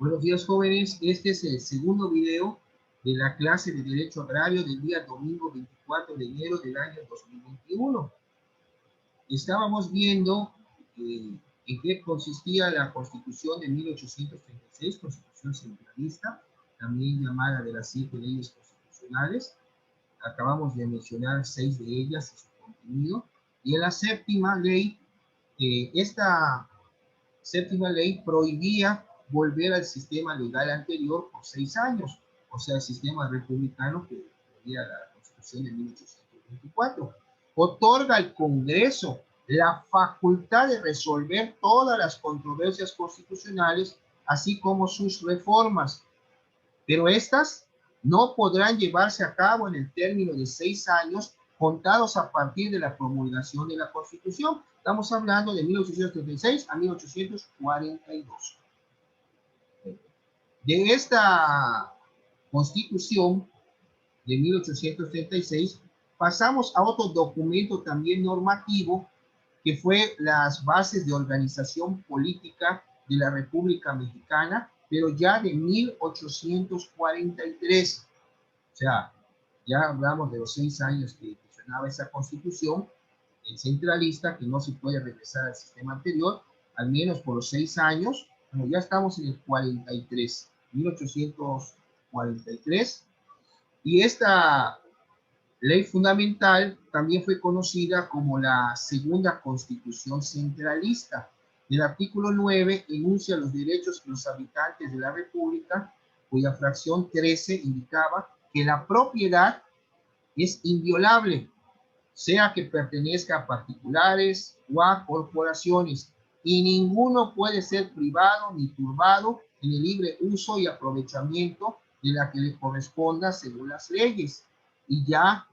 Buenos días, jóvenes. Este es el segundo video de la clase de Derecho Agrario del día domingo 24 de enero del año 2021. Estábamos viendo en qué consistía la Constitución de 1836, Constitución centralista, también llamada de las 7 leyes constitucionales. Acabamos de mencionar 6 de ellas y su contenido. Y en la séptima ley, esta séptima ley prohibía volver al sistema legal anterior por 6 años, o sea, el sistema republicano que tenía la Constitución de 1824. Otorga al Congreso la facultad de resolver todas las controversias constitucionales, así como sus reformas, pero estas no podrán llevarse a cabo en el término de 6 años contados a partir de la promulgación de la Constitución. Estamos hablando de 1836 a 1842. De esta Constitución de 1836 pasamos a otro documento también normativo que fue las bases de organización política de la República Mexicana, pero ya de 1843. O sea, ya hablamos de los 6 años que funcionaba esa constitución, el centralista, que no se puede regresar al sistema anterior, al menos por los 6 años. Bueno, ya estamos en el 43, 1843, y esta ley fundamental también fue conocida como la segunda constitución centralista. El artículo 9 enuncia los derechos de los habitantes de la República, cuya fracción 13 indicaba que la propiedad es inviolable, sea que pertenezca a particulares o a corporaciones, y ninguno puede ser privado ni turbado en el libre uso y aprovechamiento de la que le corresponda según las leyes, y ya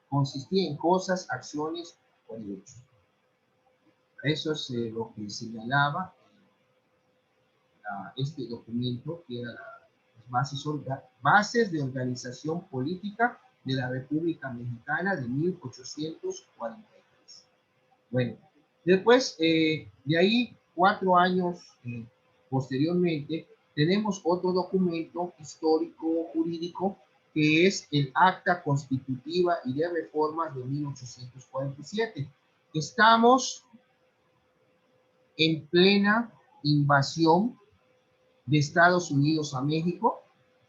consistía en cosas, acciones o derechos. Eso es lo que señalaba este documento, que era las bases de organización política de la República Mexicana de 1843. Bueno, después de ahí, 4 años posteriormente, tenemos otro documento histórico jurídico que es el Acta Constitutiva y de Reformas de 1847. Estamos en plena invasión de Estados Unidos a México,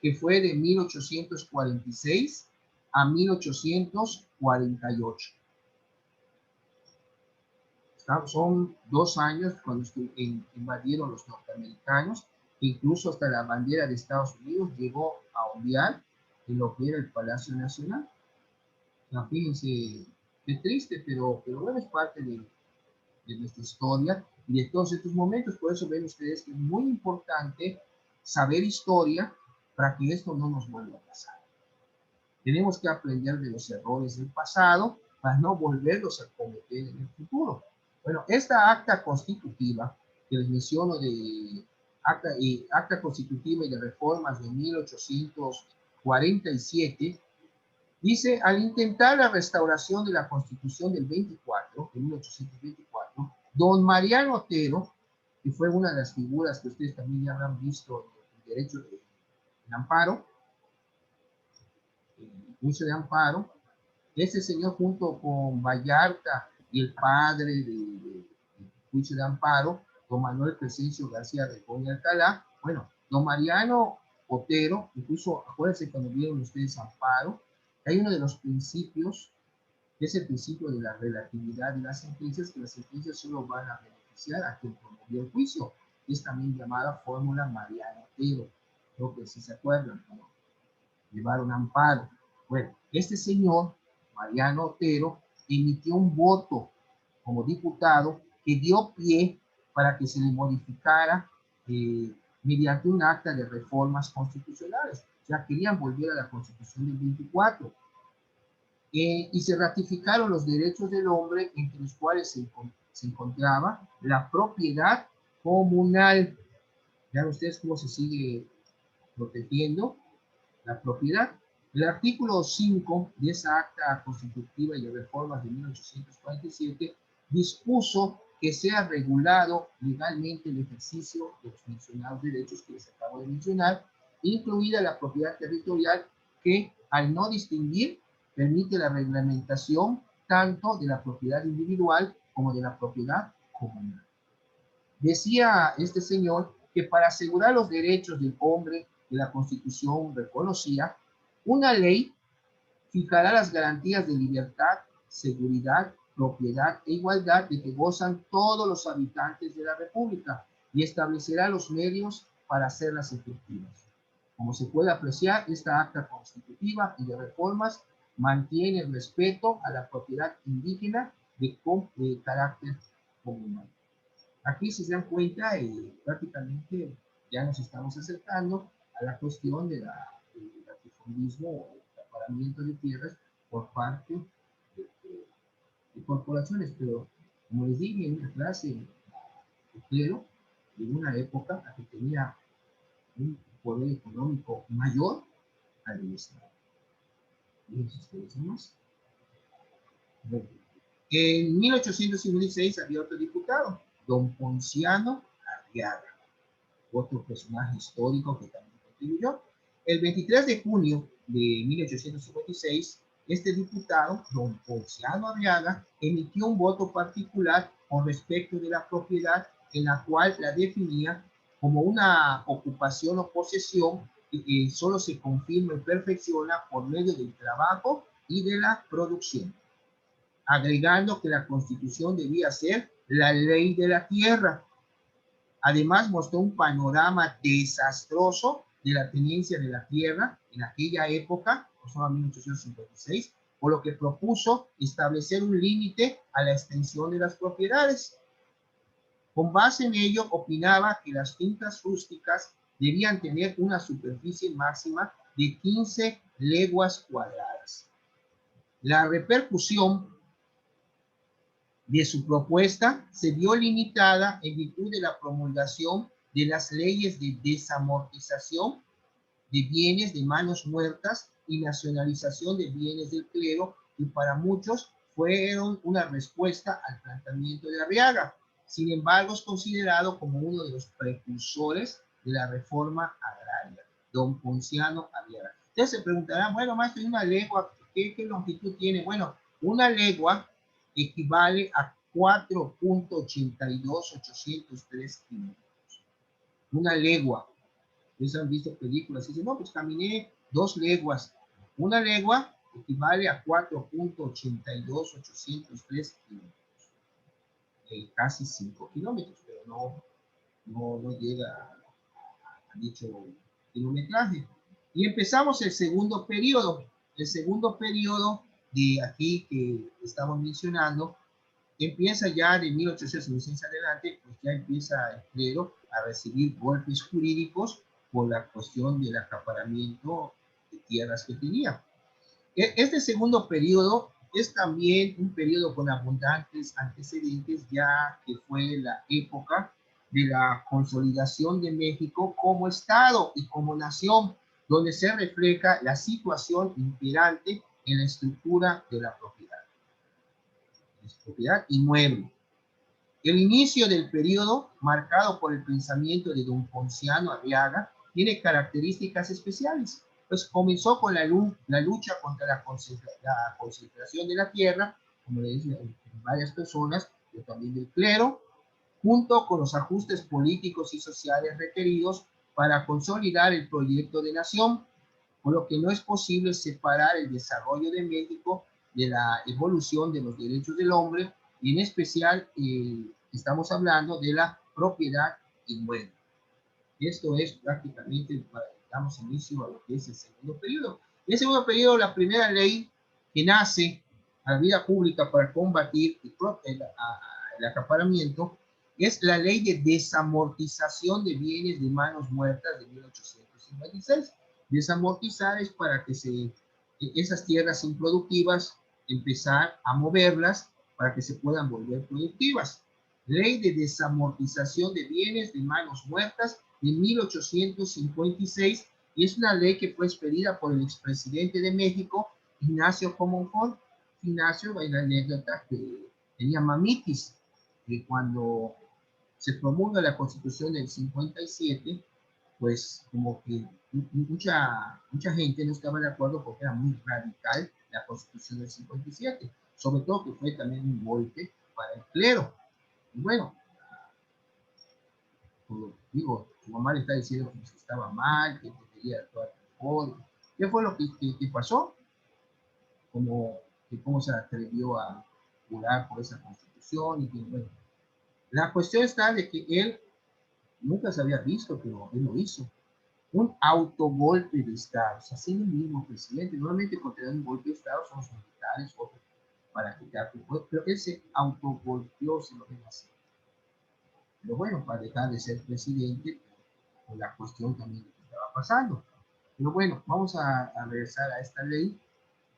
que fue de 1846 a 1848. Son 2 años cuando invadieron los norteamericanos, incluso hasta la bandera de Estados Unidos llegó a ondear en lo que era el Palacio Nacional. Fíjense, qué triste, pero bueno, es parte de nuestra historia y de todos estos momentos. Por eso ven ustedes que es muy importante saber historia para que esto no nos vuelva a pasar. Tenemos que aprender de los errores del pasado para no volverlos a cometer en el futuro. Bueno, esta acta constitutiva que les menciono de acta constitutiva y de reformas de 1847 dice: al intentar la restauración de la Constitución del 24, de 1824, don Mariano Otero, que fue una de las figuras que ustedes también ya habrán visto en el derecho de amparo, el juicio de amparo, ese señor junto con Vallarta y el padre del juicio de amparo, don Manuel Crescencio García de Pony Alcalá, bueno, don Mariano Otero, incluso acuérdense cuando vieron ustedes amparo, hay uno de los principios, que es el principio de la relatividad de las sentencias, que las sentencias solo van a beneficiar a quien promovió el juicio. Es también llamada fórmula Mariano Otero. Creo que si se acuerdan, ¿no? Llevaron amparo. Bueno, este señor, Mariano Otero, emitió un voto como diputado que dio pie para que se le modificara mediante un acta de reformas constitucionales. O sea, querían volver a la Constitución del 24. Y se ratificaron los derechos del hombre, entre los cuales se encontraba la propiedad comunal. Vean ustedes cómo se sigue protegiendo la propiedad. El artículo 5 de esa acta constitutiva y de reformas de 1847 dispuso que sea regulado legalmente el ejercicio de los mencionados derechos que les acabo de mencionar, incluida la propiedad territorial, que al no distinguir permite la reglamentación tanto de la propiedad individual como de la propiedad comunal. Decía este señor que para asegurar los derechos del hombre que la Constitución reconocía, una ley fijará las garantías de libertad, seguridad, propiedad e igualdad de que gozan todos los habitantes de la República y establecerá los medios para hacerlas efectivas. Como se puede apreciar, esta acta constitutiva y de reformas mantiene el respeto a la propiedad indígena de carácter comunal. Aquí, si se dan cuenta, prácticamente ya nos estamos acercando a la cuestión del latifundismo o el acaparamiento de tierras por parte de corporaciones, pero como les dije en una clase de clero, en una época a que tenía un poder económico mayor al del Estado. Fíjense ustedes nomás. Bueno, en 1856 había otro diputado, don Ponciano Arriaga, otro personaje histórico que también contribuyó. El 23 de junio de 1856, este diputado, don Ponciano Arriaga, emitió un voto particular con respecto de la propiedad, en la cual la definía como una ocupación o posesión que solo se confirma y perfecciona por medio del trabajo y de la producción, agregando que la Constitución debía ser la ley de la tierra. Además, mostró un panorama desastroso de la tenencia de la tierra en aquella época, pasó a 1856, por lo que propuso establecer un límite a la extensión de las propiedades. Con base en ello, opinaba que las fincas rústicas debían tener una superficie máxima de 15 leguas cuadradas. La repercusión de su propuesta se vio limitada en virtud de la promulgación de las leyes de desamortización de bienes de manos muertas y nacionalización de bienes del clero, que para muchos fueron una respuesta al planteamiento de Arriaga. Sin embargo, es considerado como uno de los precursores de la reforma agraria, don Ponciano Arriaga. Ustedes se preguntarán, bueno, maestro, una legua, ¿qué longitud tiene? Bueno, una legua equivale a 4.82803 kilómetros. Una legua. Ustedes han visto películas y dicen, no, pues caminé 2 leguas. Una legua equivale a 4.82803 kilómetros. Casi 5 kilómetros, pero no llega a dicho kilometraje. Y empezamos el segundo periodo. El segundo periodo de aquí que estamos mencionando empieza ya de 1866 adelante, pues ya empieza el clero a recibir golpes jurídicos por la cuestión del acaparamiento de tierras que tenía. Este segundo periodo es también un periodo con abundantes antecedentes, ya que fue la época de la consolidación de México como Estado y como nación, donde se refleja la situación imperante en la estructura de la propiedad inmueble. El inicio del periodo, marcado por el pensamiento de don Ponciano Arriaga, tiene características especiales, pues comenzó con la lucha contra la concentración de la tierra, como le decía, en varias personas, pero también del clero, junto con los ajustes políticos y sociales requeridos para consolidar el proyecto de nación, por lo que no es posible separar el desarrollo de México de la evolución de los derechos del hombre, y en especial estamos hablando de la propiedad inmueble. Esto es prácticamente, damos inicio a lo que es el segundo periodo. En el segundo periodo, la primera ley que nace a la vida pública para combatir el acaparamiento es la ley de desamortización de bienes de manos muertas de 1856. Desamortizar es para que esas tierras improductivas empezar a moverlas para que se puedan volver productivas. Ley de desamortización de bienes de manos muertas de 1856, y es una ley que fue expedida por el expresidente de México, Ignacio Comonfort. Ignacio, hay una anécdota que tenía mamitis, que cuando se promulga la Constitución del 57, pues como que mucha gente no estaba de acuerdo porque era muy radical la Constitución del 57, sobre todo que fue también un golpe para el clero. Y bueno, como digo, su mamá le está diciendo que estaba mal, que quería actuar mejor. ¿Qué fue lo que pasó? Como que cómo se atrevió a jurar por esa Constitución y que, bueno, la cuestión está de que él nunca se había visto, pero él lo hizo. Un autogolpe de Estado, o sea, siendo el mismo presidente. Normalmente cuando te dan un golpe de Estado son los militares o para quitarte el poder, pero él se autogolpeó, se lo ven así. Pero bueno, para dejar de ser presidente, por la cuestión también que estaba pasando. Pero bueno, vamos a regresar a esta ley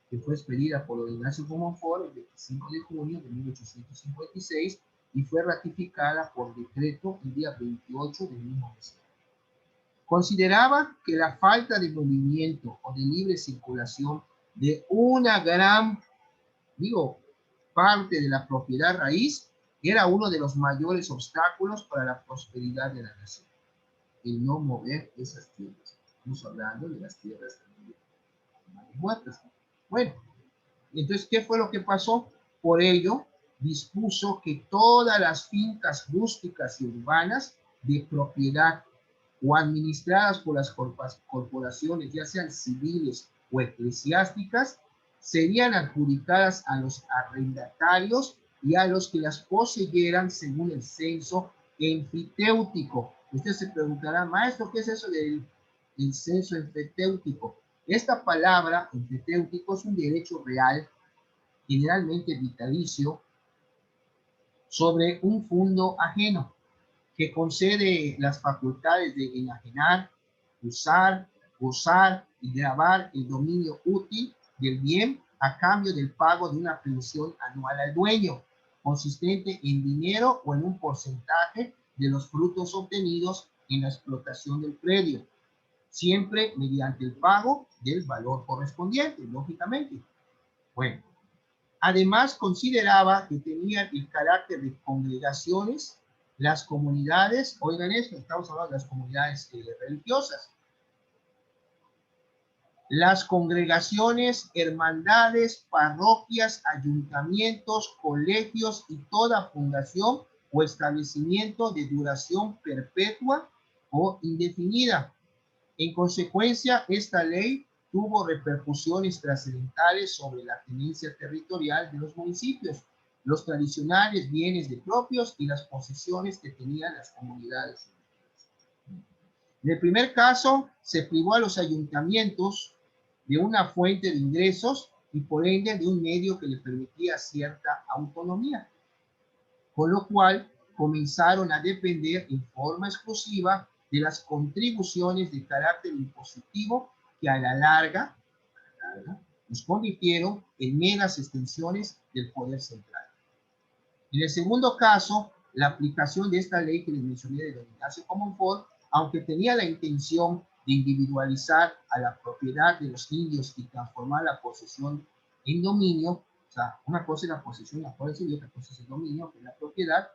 que fue expedida por Ignacio Comonfort el 25 de junio de 1856 y fue ratificada por decreto el día 28 del mismo mes. Consideraba que la falta de movimiento o de libre circulación de una gran, parte de la propiedad raíz era uno de los mayores obstáculos para la prosperidad de la nación. El no mover esas tierras. Estamos hablando de las tierras muertas. Bueno, entonces, ¿qué fue lo que pasó? Por ello, dispuso que todas las fincas rústicas y urbanas de propiedad o administradas por las corporaciones, ya sean civiles o eclesiásticas, serían adjudicadas a los arrendatarios y a los que las poseyeran según el censo emfitéutico. Usted se preguntará, maestro, ¿qué es eso del censo emfitéutico? Esta palabra, emfitéutico, es un derecho real, generalmente vitalicio, sobre un fundo ajeno, que concede las facultades de enajenar, usar, gozar y gravar el dominio útil del bien a cambio del pago de una pensión anual al dueño, consistente en dinero o en un porcentaje de los frutos obtenidos en la explotación del predio, siempre mediante el pago del valor correspondiente, lógicamente. Bueno, además consideraba que tenían el carácter de congregaciones las comunidades, oigan esto, estamos hablando de las comunidades religiosas, las congregaciones, hermandades, parroquias, ayuntamientos, colegios y toda fundación o establecimiento de duración perpetua o indefinida. En consecuencia, esta ley tuvo repercusiones trascendentales sobre la tenencia territorial de los municipios, los tradicionales bienes de propios y las posesiones que tenían las comunidades. En el primer caso, se privó a los ayuntamientos de una fuente de ingresos y por ende de un medio que le permitía cierta autonomía, con lo cual comenzaron a depender en forma exclusiva de las contribuciones de carácter impositivo que a la larga nos convirtieron en meras extensiones del poder central. En el segundo caso, la aplicación de esta ley que les mencioné de don Ignacio Comonfort, aunque tenía la intención de individualizar a la propiedad de los indios y transformar la posesión en dominio, o sea, una cosa es la posesión, la posesión y otra cosa es el dominio, que es la propiedad,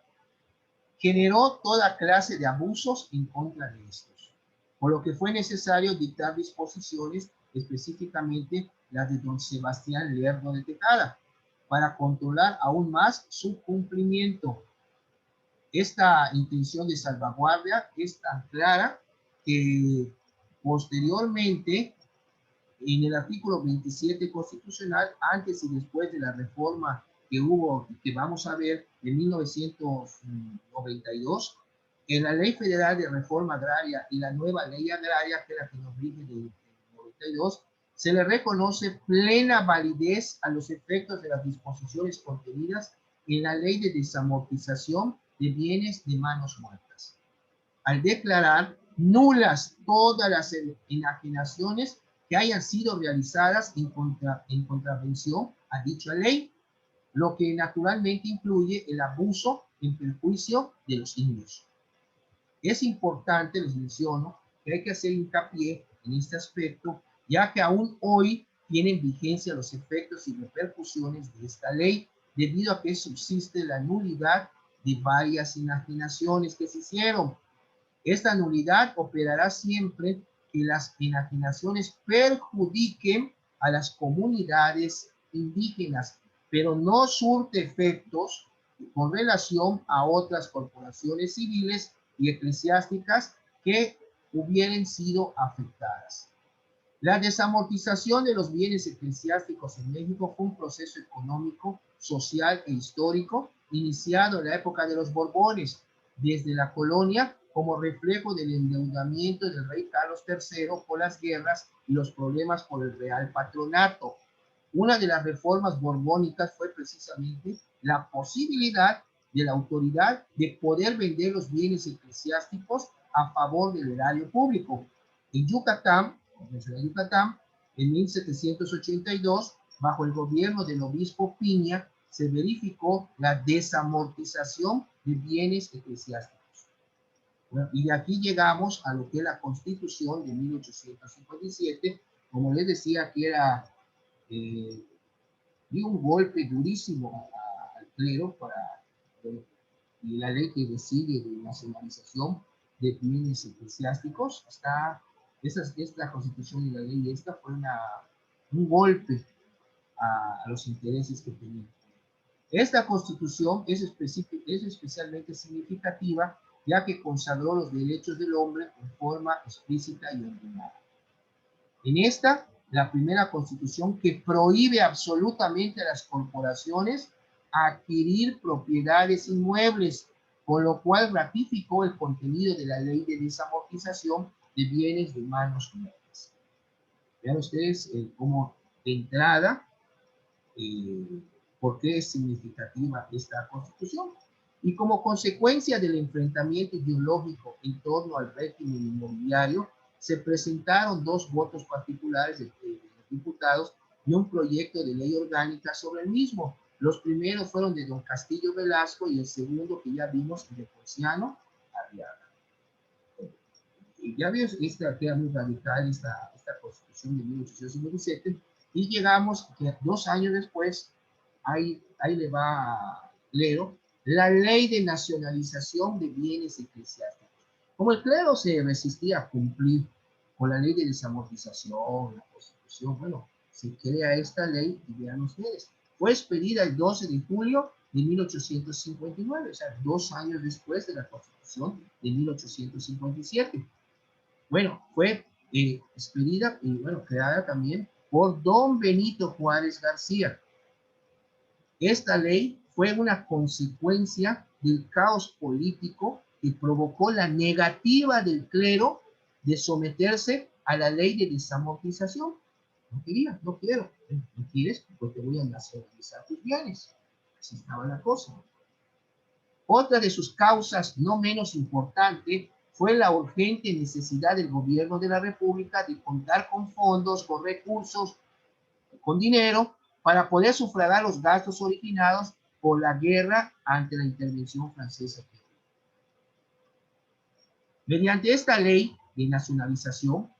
generó toda clase de abusos en contra de estos, por lo que fue necesario dictar disposiciones, específicamente las de don Sebastián Lerdo de Tejada, para controlar aún más su cumplimiento. Esta intención de salvaguardia es tan clara que posteriormente, en el artículo 27 constitucional, antes y después de la reforma que hubo, que vamos a ver, en 1992, en la Ley Federal de Reforma Agraria y la nueva Ley Agraria, que es la que nos rige del 92, se le reconoce plena validez a los efectos de las disposiciones contenidas en la Ley de Desamortización de Bienes de Manos Muertas, al declarar nulas todas las enajenaciones que hayan sido realizadas en contravención a dicha ley, lo que naturalmente incluye el abuso en perjuicio de los indios. Es importante, les menciono, que hay que hacer hincapié en este aspecto, ya que aún hoy tienen vigencia los efectos y repercusiones de esta ley, debido a que subsiste la nulidad de varias enajenaciones que se hicieron. Esta nulidad operará siempre que las enajenaciones perjudiquen a las comunidades indígenas, pero no surte efectos con relación a otras corporaciones civiles y eclesiásticas que hubieran sido afectadas. La desamortización de los bienes eclesiásticos en México fue un proceso económico, social e histórico iniciado en la época de los Borbones, desde la colonia como reflejo del endeudamiento del rey Carlos III por las guerras y los problemas por el Real Patronato. Una de las reformas borbónicas fue precisamente la posibilidad de la autoridad de poder vender los bienes eclesiásticos a favor del erario público. En Yucatán, en 1782, bajo el gobierno del obispo Piña, se verificó la desamortización de bienes eclesiásticos. Bueno, y de aquí llegamos a lo que es la Constitución de 1857, como les decía, que era dio un golpe durísimo al clero y la ley que decide de nacionalización de bienes eclesiásticos. Esta constitución y la ley esta fue un golpe a los intereses que tenían. Esta constitución es especialmente significativa ya que consagró los derechos del hombre en forma explícita y ordenada. En esta, la primera constitución que prohíbe absolutamente a las corporaciones adquirir propiedades inmuebles, con lo cual ratificó el contenido de la ley de desamortización de bienes de manos muertas. Vean ustedes cómo de entrada, por qué es significativa esta constitución. Y como consecuencia del enfrentamiento ideológico en torno al régimen inmobiliario, se presentaron dos votos particulares de los diputados y un proyecto de ley orgánica sobre el mismo. Los primeros fueron de don Castillo Velasco y el segundo que ya vimos de Ponciano Arriaga. Y ya vimos esta que era muy radical, esta constitución de 1857, y llegamos que 2 años después, ahí le va Lero, la ley de nacionalización de bienes eclesiásticos. Como el clero se resistía a cumplir con la ley de desamortización, la constitución, bueno, se crea esta ley y vean ustedes, fue expedida el 12 de julio de 1859, o sea, 2 años después de la constitución de 1857. Bueno, fue expedida y bueno, creada también por don Benito Juárez García. Esta ley fue una consecuencia del caos político que provocó la negativa del clero de someterse a la ley de desamortización. No quería, no quiero. No quieres, pues te voy a nacionalizar tus bienes. Así estaba la cosa. Otra de sus causas, no menos importante, fue la urgente necesidad del gobierno de la República de contar con fondos, con recursos, con dinero, para poder sufragar los gastos originados por la guerra ante la intervención francesa. Mediante esta ley de nacionalización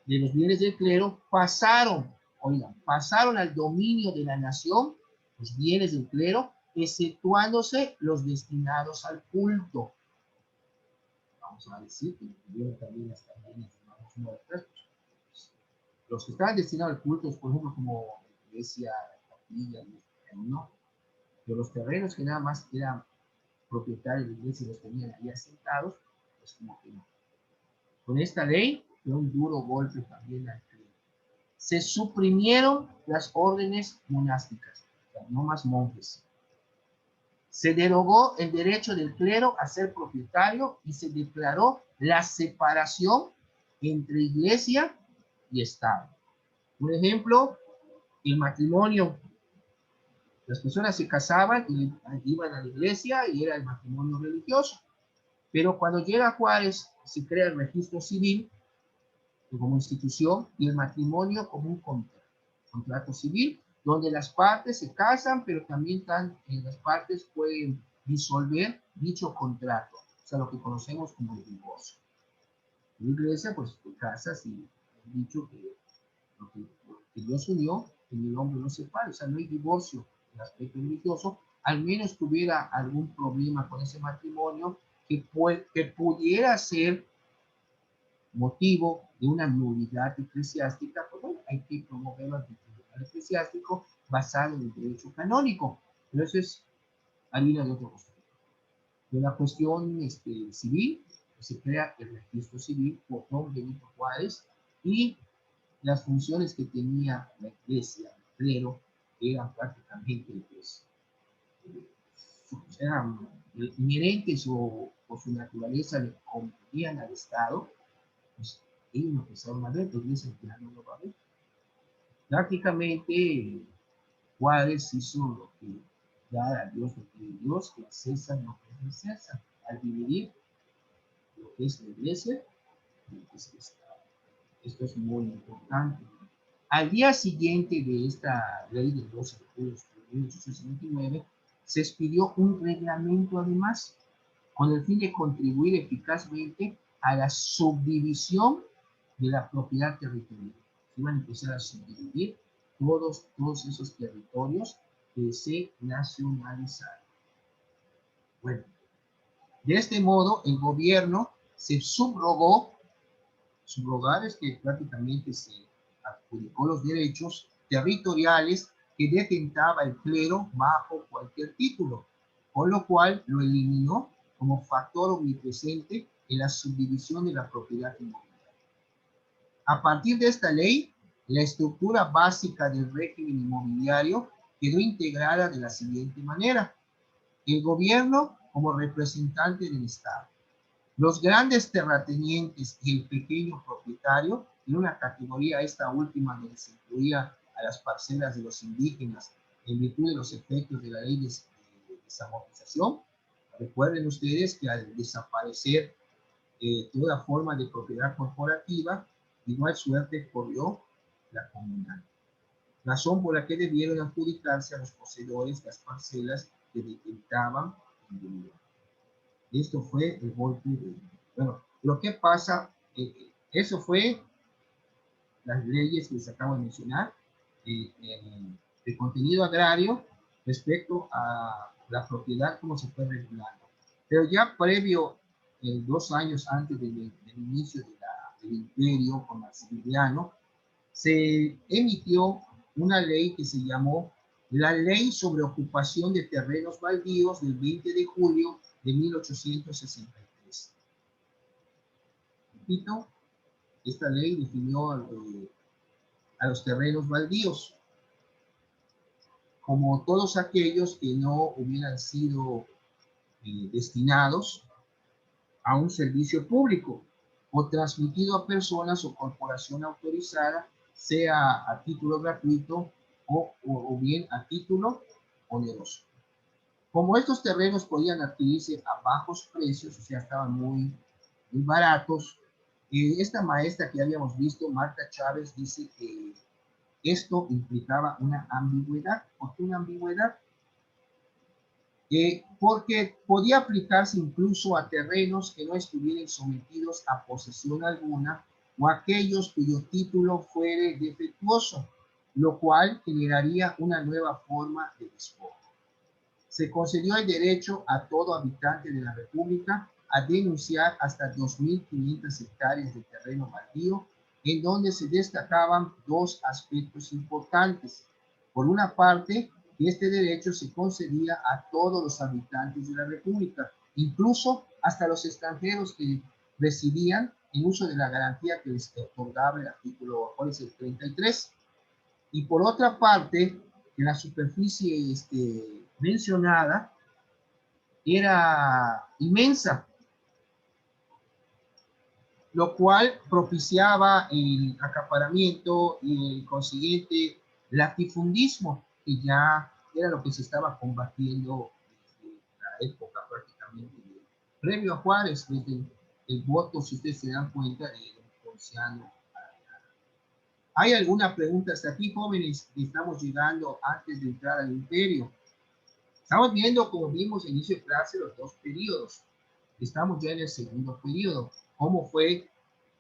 de los bienes del clero, pasaron al dominio de la nación los bienes del clero, exceptuándose los destinados al culto. Vamos a decir que tuvieron también las bienes de manos muertas. Los que estaban destinados al culto, por ejemplo, como iglesia, capilla, no. Pero los terrenos que nada más eran propietarios de la iglesia y los tenían ahí asentados, pues como que no. Con esta ley fue un duro golpe también al clero. Se suprimieron las órdenes monásticas, o sea, no más monjes. Se derogó el derecho del clero a ser propietario y se declaró la separación entre iglesia y Estado. Por ejemplo, el matrimonio. Las personas se casaban y iban a la iglesia y era el matrimonio religioso. Pero cuando llega Juárez, se crea el registro civil como institución y el matrimonio como un contrato civil, donde las partes se casan, pero también las partes pueden disolver dicho contrato, o sea, lo que conocemos como el divorcio. En la iglesia, pues te casas y han dicho que lo que Dios unió, que el hombre no separe, o sea, no hay divorcio en el aspecto religioso, al menos tuviera algún problema con ese matrimonio que pudiera ser motivo de una nulidad eclesiástica, pues bueno, hay que promoverlo ante el tribunal eclesiástico basado en el derecho canónico. Pero eso es harina de otro costal. De la cuestión civil, pues se crea el registro civil por don Benito Juárez y las funciones que tenía la iglesia, el clero, eran prácticamente pues, eran inherentes o por su naturaleza le convenían al Estado, pues ellos no pensaron a ver, la iglesia ya no lo va a ver. Prácticamente Juárez hizo lo que dar a Dios lo que es Dios, que a César lo que es César, al dividir lo que es la iglesia y lo que es el Estado. Esto es muy importante. Al día siguiente de esta ley del 12 de julio de 1869, se expidió un reglamento además con el fin de contribuir eficazmente a la subdivisión de la propiedad territorial. Se iban a empezar a subdividir todos esos territorios que se nacionalizaron. Bueno, de este modo el gobierno se subrogar es que prácticamente se adjudicó los derechos territoriales que detentaba el clero bajo cualquier título, con lo cual lo eliminó como factor omnipresente en la subdivisión de la propiedad inmobiliaria. A partir de esta ley, la estructura básica del régimen inmobiliario quedó integrada de la siguiente manera: el gobierno como representante del Estado, los grandes terratenientes y el pequeño propietario, en una categoría esta última donde se incluía a las parcelas de los indígenas en virtud de los efectos de la ley de desamortización. Recuerden ustedes que al desaparecer toda forma de propiedad corporativa, igual suerte corrió la comunal, razón por la que debieron adjudicarse a los poseedores las parcelas que detentaban en deuda. Esto fue el golpe de... Bueno, lo que pasa, eso fue las leyes que les acabo de mencionar, de contenido agrario respecto a la propiedad, cómo se fue regulando. Pero ya previo, 2 años antes del inicio del imperio con Maximiliano, se emitió una ley que se llamó la Ley sobre Ocupación de Terrenos Baldíos del 20 de julio de 1863. Repito, esta ley definió a los terrenos baldíos como todos aquellos que no hubieran sido destinados a un servicio público o transmitido a personas o corporación autorizada, sea a título gratuito o bien a título oneroso. Como estos terrenos podían adquirirse a bajos precios, o sea, estaban muy baratos, esta maestra que habíamos visto, Marta Chávez, dice que esto implicaba una ambigüedad. ¿Por qué una ambigüedad? Porque podía aplicarse incluso a terrenos que no estuvieran sometidos a posesión alguna o aquellos cuyo título fuere defectuoso, lo cual generaría una nueva forma de despojo. Se concedió el derecho a todo habitante de la República a denunciar hasta 2.500 hectáreas de terreno baldío, en donde se destacaban 2 aspectos importantes. Por una parte, este derecho se concedía a todos los habitantes de la República, incluso hasta los extranjeros que residían en uso de la garantía que les otorgaba el artículo 33. Y por otra parte, que la superficie mencionada era inmensa, lo cual propiciaba el acaparamiento y el consiguiente latifundismo, que ya era lo que se estaba combatiendo desde la época prácticamente previo a Juárez, desde el voto, si ustedes se dan cuenta, de don Ponciano. ¿Hay alguna pregunta hasta aquí, jóvenes? Estamos llegando antes de entrar al imperio. Estamos viendo, como vimos en inicio de clase, los 2 periodos. Estamos ya en el segundo periodo. Cómo fue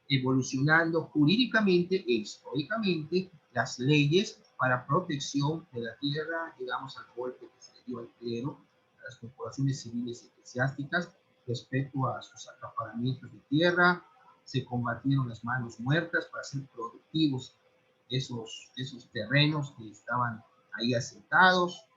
evolucionando jurídicamente e históricamente las leyes para protección de la tierra, llegamos al golpe que se le dio al clero, a las corporaciones civiles y eclesiásticas respecto a sus acaparamientos de tierra. Se combatieron las manos muertas para hacer productivos esos terrenos que estaban ahí asentados.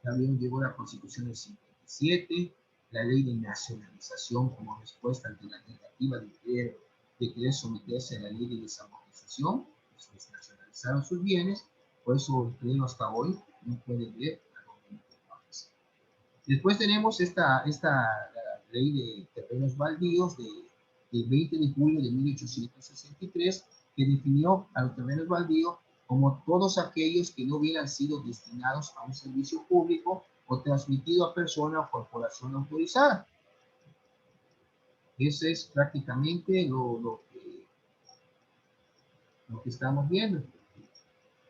También llegó la Constitución del 57, la ley de nacionalización como respuesta ante la negativa de querer someterse a la ley de desamortización. Pues desnacionalizaron sus bienes, por eso el clero hasta hoy no puede ver a los culpables. Después tenemos esta ley de terrenos baldíos del 20 de julio de 1863, que definió a los terrenos baldíos como todos aquellos que no hubieran sido destinados a un servicio público o transmitido a persona o corporación autorizada. Eso es prácticamente lo que estamos viendo.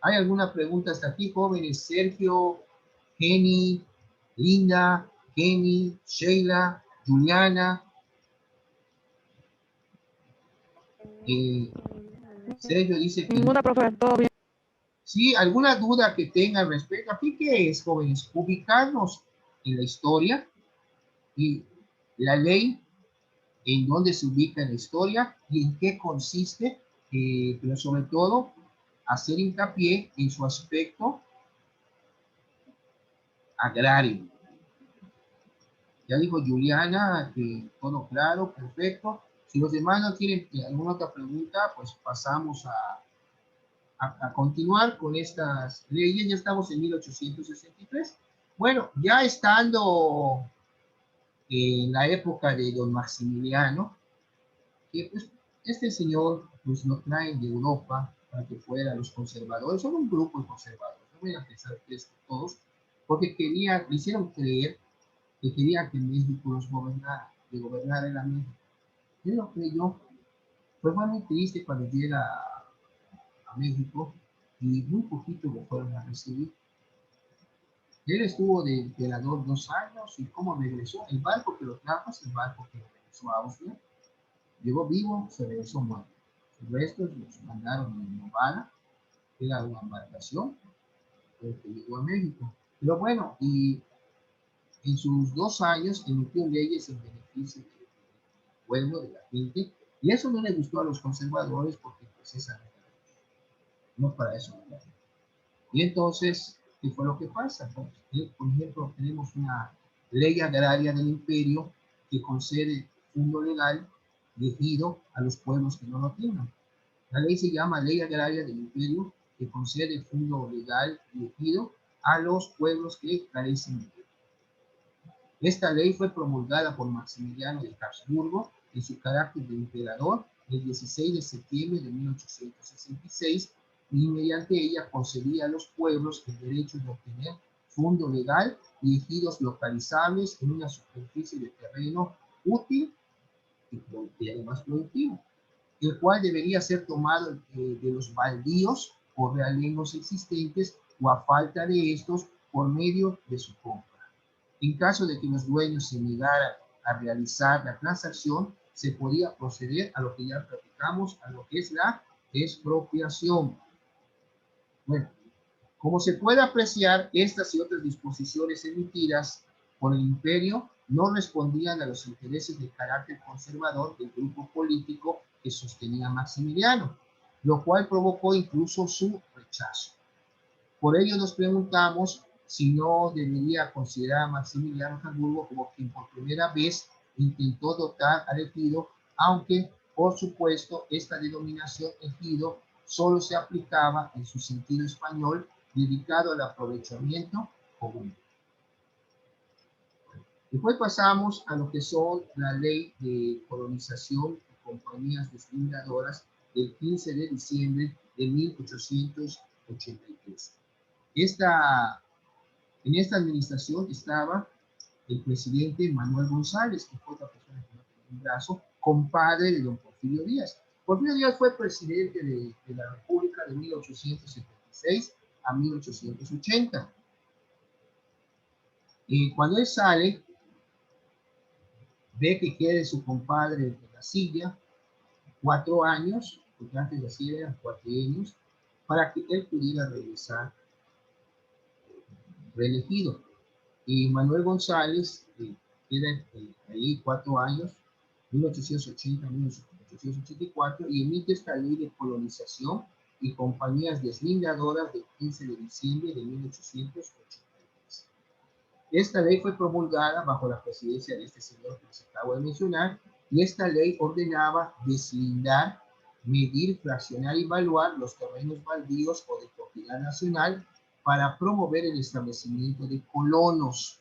¿Hay alguna pregunta hasta aquí, jóvenes? Sergio, Jenny, Linda, Jenny, Sheila, Juliana. Sergio dice que... Ninguna, profe, todo bien. Sí, alguna duda que tengan respecto. Aquí, ¿qué es, jóvenes? Ubicarnos en la historia y la ley, en dónde se ubica en la historia y en qué consiste, pero sobre todo hacer hincapié en su aspecto agrario. Ya dijo Juliana que todo claro, perfecto. Si los demás no tienen alguna otra pregunta, pues pasamos a continuar con estas leyes. Ya estamos en 1863. Bueno, ya estando en la época de don Maximiliano, que pues este señor pues lo traen de Europa para que fuera los conservadores, son un grupo de conservadores, no voy a pensar que es todos, porque le hicieron creer que quería que México los gobernara, que gobernara el México. Él lo creyó. Fue muy triste cuando llega a México y muy poquito lo fueron a recibir. Él estuvo de velador 2 años y cómo regresó, el barco que lo trajo es el barco que regresó a Austria. Llegó vivo, se regresó muerto. Los restos los mandaron en Novara, que era una embarcación que llegó a México. Pero bueno, y en sus 2 años emitió leyes en beneficio del pueblo, de la gente, y eso no le gustó a los conservadores porque pues esa no para eso. Y entonces, ¿qué fue lo que pasa? Pues, por ejemplo, tenemos una ley agraria del imperio que concede fondo legal elegido a los pueblos que no lo tengan. La ley se llama Ley Agraria del Imperio, que concede fondo legal elegido a los pueblos que carecen de él. Esta ley fue promulgada por Maximiliano de Habsburgo en su carácter de emperador el 16 de septiembre de 1866 y mediante ella concedía a los pueblos el derecho de obtener fondo legal y ejidos localizables en una superficie de terreno útil y además productivo, el cual debería ser tomado de los baldíos o realengos existentes o a falta de estos por medio de su compra. En caso de que los dueños se negaran a realizar la transacción, se podía proceder a lo que ya platicamos, a lo que es la expropiación. Bueno, como se puede apreciar, estas y otras disposiciones emitidas por el imperio no respondían a los intereses de carácter conservador del grupo político que sostenía Maximiliano, lo cual provocó incluso su rechazo. Por ello nos preguntamos si no debería considerar a Maximiliano Habsburgo como quien por primera vez intentó dotar al ejido, aunque por supuesto esta denominación ejido solo se aplicaba en su sentido español dedicado al aprovechamiento común. Después pasamos a lo que son la ley de colonización de compañías deslindadoras del 15 de diciembre de 1883. En esta administración estaba el presidente Manuel González, que fue otra persona que no tenía un brazo, compadre de don Porfirio Díaz. Porfirio Díaz fue presidente de la República de 1876 a 1880. Y cuando él sale, ve que quiere su compadre de la silla, 4 años, porque antes de la silla eran 4 años, para que él pudiera regresar reelegido. Y Manuel González queda ahí 4 años, 1880-1884, y emite esta ley de colonización y compañías deslindadoras del 15 de diciembre de 1883. Esta ley fue promulgada bajo la presidencia de este señor que les acabo de mencionar, y esta ley ordenaba deslindar, medir, fraccionar y evaluar los terrenos baldíos o de propiedad nacional para promover el establecimiento de colonos,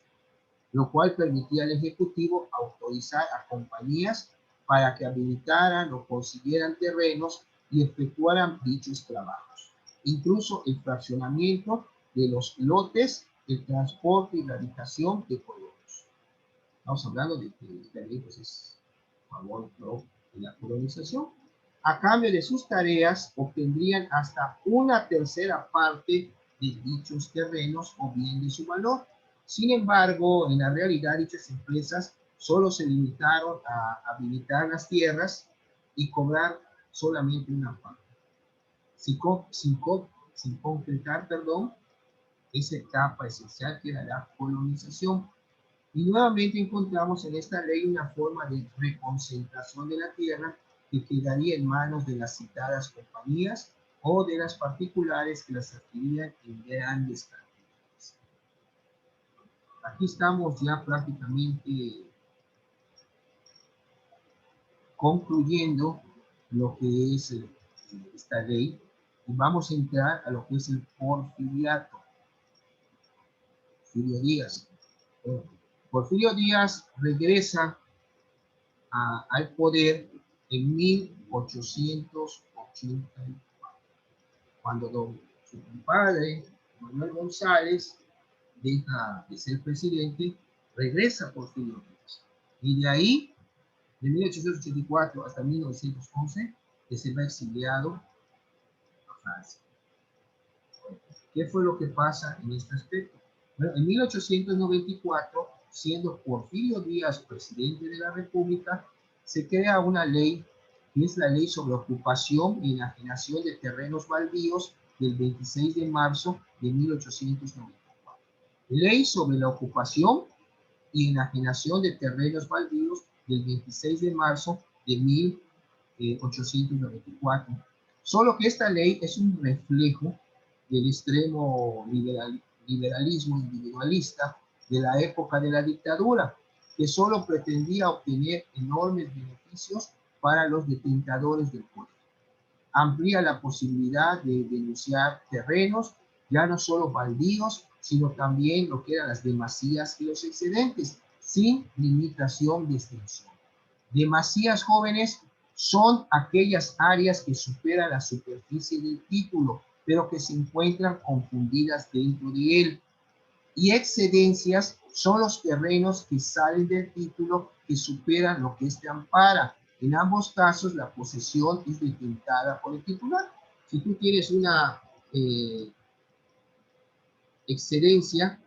lo cual permitía al Ejecutivo autorizar a compañías para que habilitaran o consiguieran terrenos y efectuaran dichos trabajos. Incluso el fraccionamiento de los lotes, el transporte y la habitación de colonos. Estamos hablando de que esta ley pues, es a favor de la colonización. A cambio de sus tareas, obtendrían hasta 1/3 parte de dichos terrenos o bien de su valor. Sin embargo, en la realidad, dichas empresas solo se limitaron a habilitar las tierras y cobrar solamente una parte, sin concretar, esa etapa esencial que era la colonización. Y nuevamente encontramos en esta ley una forma de reconcentración de la tierra que quedaría en manos de las citadas compañías o de las particulares que las adquirían en grandes cantidades. Aquí estamos ya prácticamente concluyendo lo que es esta ley y vamos a entrar a lo que es el porfiriato. Porfirio Díaz. Porfirio Díaz regresa al poder en 1884, cuando su padre, Manuel González, deja de ser presidente, regresa Porfirio Díaz. Y de ahí, de 1884 hasta 1911, que se va exiliado a Francia. ¿Qué fue lo que pasa en este aspecto? Bueno, en 1894, siendo Porfirio Díaz presidente de la República, se crea una ley, que es la Ley sobre Ocupación y Enajenación de Terrenos Baldíos del 26 de marzo de 1894. Ley sobre la ocupación y enajenación de terrenos baldíos del 26 de marzo de 1894. Solo que esta ley es un reflejo del extremo liberalismo individualista de la época de la dictadura, que solo pretendía obtener enormes beneficios para los detentadores del poder. Amplía la posibilidad de denunciar terrenos, ya no solo baldíos, sino también lo que eran las demasías y los excedentes, sin limitación de extensión. Demasías, jóvenes, son aquellas áreas que superan la superficie del título, pero que se encuentran confundidas dentro de él. Y excedencias son los terrenos que salen del título, que superan lo que éste ampara. En ambos casos, la posesión es detentada por el titular. Si tú tienes una excedencia,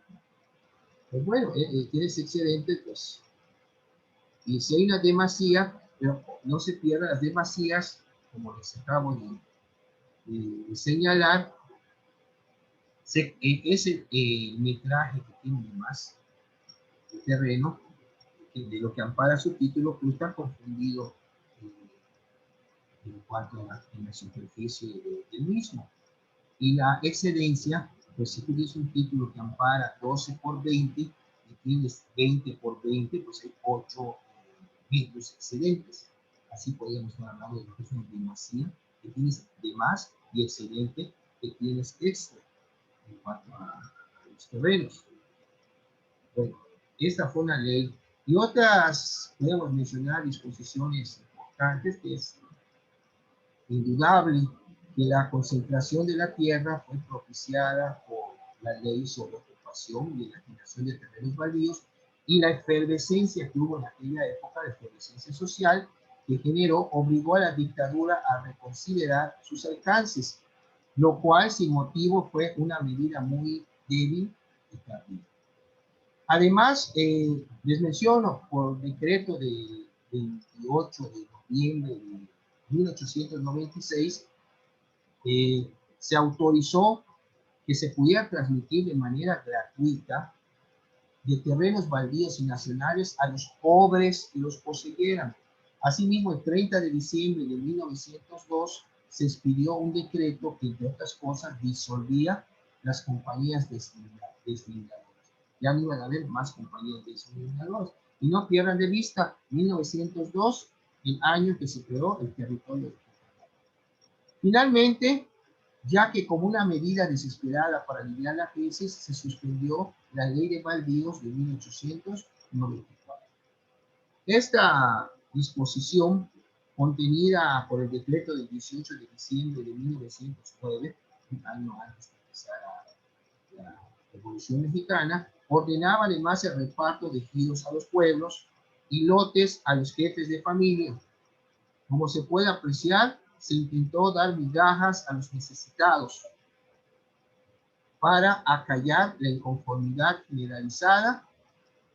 pues bueno, tienes excedente, pues, y si hay una demasía, pero no se pierdan las demasías, como les acabo de señalar, ese metraje que tiene más el terreno, de lo que ampara su título, no está confundido en cuanto a la superficie del mismo. Y la excedencia, pues si tú tienes un título que ampara 12 por 20 y tienes 20 por 20, pues hay 8 metros excedentes. Así podríamos estar hablando de lo que es una demasía, que tienes de más, y excedente, que tienes extra en cuanto a los terrenos. Bueno, esta fue una ley. Y otras, podemos mencionar disposiciones importantes, que es indudable que la concentración de la tierra fue propiciada por la ley sobre ocupación y enajenación de terrenos baldíos y la efervescencia que hubo en aquella época, de efervescencia social, que generó, obligó a la dictadura a reconsiderar sus alcances, lo cual sin motivo fue una medida muy débil y tardía. Además, les menciono, por decreto del 28 de noviembre de 1896, se autorizó que se pudiera transmitir de manera gratuita de terrenos baldíos y nacionales a los pobres que los poseyeran. Asimismo, el 30 de diciembre de 1902 se expidió un decreto que, entre otras cosas, disolvía las compañías desmineradores. Ya no iban a haber más compañías desminadoras. Y no pierdan de vista 1902, el año que se creó el territorio de Pucallpa. Finalmente, ya que como una medida desesperada para aliviar la crisis, se suspendió la ley de baldíos de 1894. Esta disposición, contenida por el decreto del 18 de diciembre de 1909, un año antes de empezar la Revolución Mexicana, ordenaba además el reparto de ejidos a los pueblos y lotes a los jefes de familia. Como se puede apreciar, se intentó dar migajas a los necesitados para acallar la inconformidad generalizada,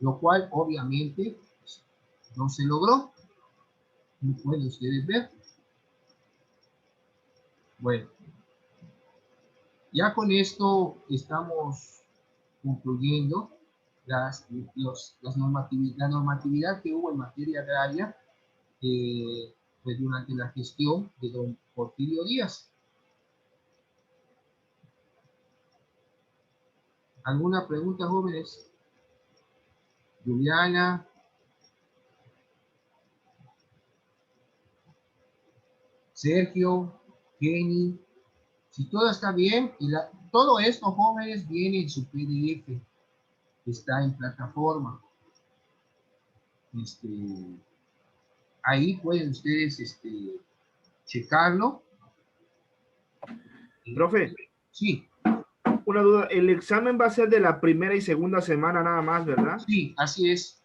lo cual obviamente no se logró. ¿Lo pueden ustedes ver? Bueno, ya con esto estamos concluyendo la normatividad que hubo en materia agraria pues durante la gestión de don Porfirio Díaz. ¿Alguna pregunta, jóvenes? Juliana. Sergio, Kenny. Si todo está bien, todo esto, jóvenes, viene en su PDF. Está en plataforma. Ahí pueden ustedes checarlo. Profe. Sí. Una duda, el examen va a ser de la primera y segunda semana nada más, ¿verdad? Sí, así es.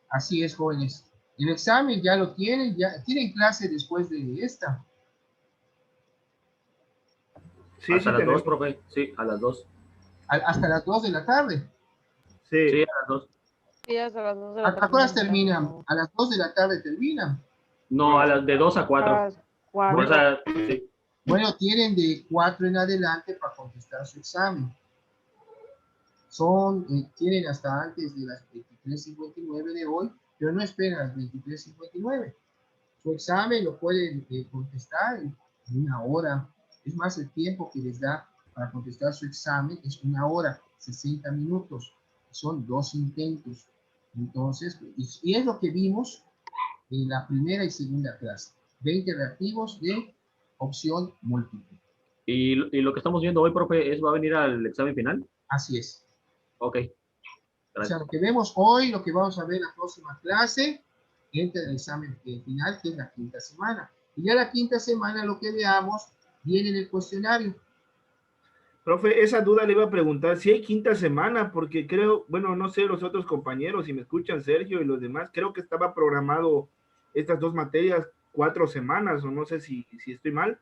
Así es, jóvenes. El examen ya lo tienen, ya tienen clase después de esta. Sí, hasta las 2, profe. Sí, a las 2. Hasta las 2 de la tarde. Sí, sí, a las 2. Sí, hasta las 2 de la tarde. ¿A qué horas terminan? A las 2 de la tarde terminan. No, a las de 2 a 4. A las 4. O sea, sí. Bueno, tienen de 4 en adelante para contestar su examen. Tienen hasta antes de las 23:59 de hoy, pero no esperen a las 23:59. Su examen lo pueden contestar en una hora. Es más, el tiempo que les da para contestar su examen es 1 hora, 60 minutos. Son 2 intentos. Entonces, y es lo que vimos en la primera y segunda clase. 20 reactivos de opción múltiple. ¿Y lo que estamos viendo hoy, profe, va a venir al examen final? Así es. Ok. Gracias. O sea, lo que vemos hoy, lo que vamos a ver en la próxima clase, entra el examen final, que es la 5ª semana. Y ya la 5ª semana lo que veamos viene en el cuestionario. Profe, esa duda le iba a preguntar, si hay 5ª semana, porque creo, bueno, no sé los otros compañeros, si me escuchan, Sergio y los demás, creo que estaba programado estas 2 materias 4 semanas, o no sé si estoy mal.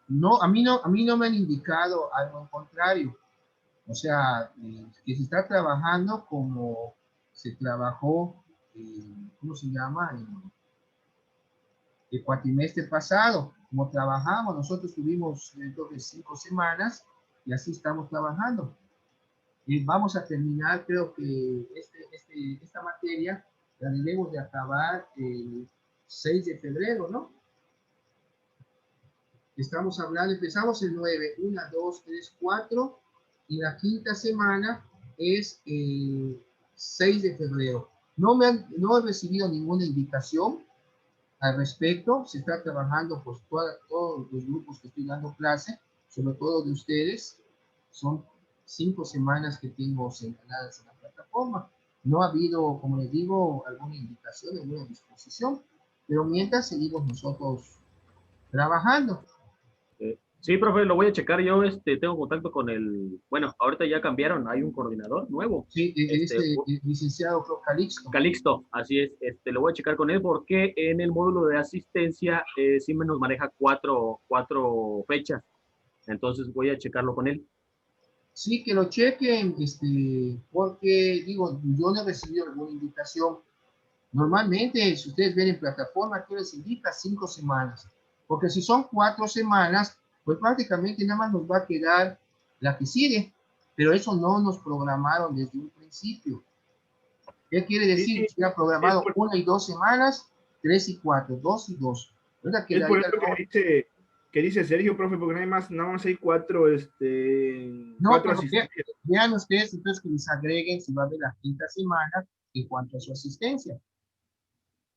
No, a mí no me han indicado algo contrario. O sea, que se está trabajando como se trabajó, ¿cómo se llama? El cuatrimestre pasado, como trabajamos, nosotros tuvimos dentro de 5 semanas y así estamos trabajando. Y vamos a terminar, creo que esta materia la debemos de acabar el 6 de febrero, ¿no? Estamos hablando, empezamos el 9, 1, 2, 3, 4, y la 5ª semana es el 6 de febrero. No he recibido ninguna indicación al respecto. Se está trabajando pues todos los grupos que estoy dando clase, sobre todo de ustedes. Son 5 semanas que tengo señaladas en la plataforma. No ha habido, como les digo, alguna indicación, alguna disposición, pero mientras seguimos nosotros trabajando. Sí, profe, lo voy a checar. Yo tengo contacto con bueno, ahorita ya cambiaron, hay un coordinador nuevo. Sí, el licenciado Calixto. Calixto, así es. Lo voy a checar con él porque en el módulo de asistencia sí nos maneja cuatro fechas. Entonces voy a checarlo con él. Sí, que lo chequen, porque, digo, yo no he recibido alguna indicación. Normalmente, si ustedes ven en plataforma, aquí les indica 5 semanas. Porque si son 4 semanas, pues prácticamente nada más nos va a quedar la que sigue, pero eso no nos programaron desde un principio. ¿Qué quiere decir? Sí, Se ha es programado por, 1 y 2 semanas, 3 y 4, 2 y 2. ¿Verdad? es por Quedaría eso que dice Sergio, profe, porque nada más hay cuatro, no, cuatro pero asistencias. vean ustedes entonces que les agreguen si va a haber la quinta semana en cuanto a su asistencia.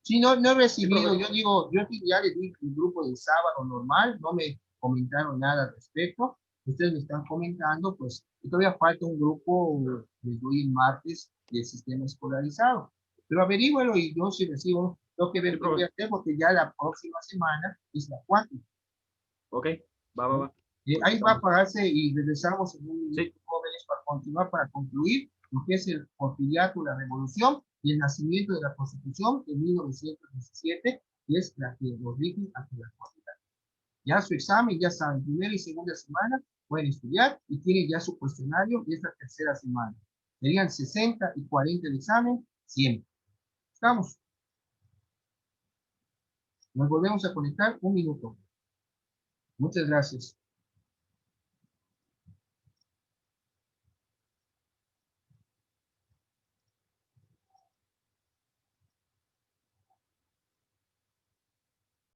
Si no, no he Sí, recibido, profe. yo digo, yo ya les di el grupo del sábado normal, no me comentaron nada al respecto. Ustedes me están comentando, pues, y todavía falta un grupo, les doy el martes, del sistema escolarizado. Pero averígüelo y yo si recibo, tengo que Sí, ver qué voy profe. a hacer porque ya la próxima semana es la 4. Ok, va. Ahí va a Estamos. pagarse y regresamos en un minuto, Sí, jóvenes, para continuar, para concluir lo que es el porfiriato, la revolución y el nacimiento de la Constitución en 1917, que es la que nos rige hasta la actualidad. Ya su examen, ya saben, primera y segunda semana pueden estudiar y tienen ya su cuestionario y esta tercera semana. Serían 60 y 40 el examen, 100. Estamos. Nos volvemos a conectar un minuto. Muchas gracias.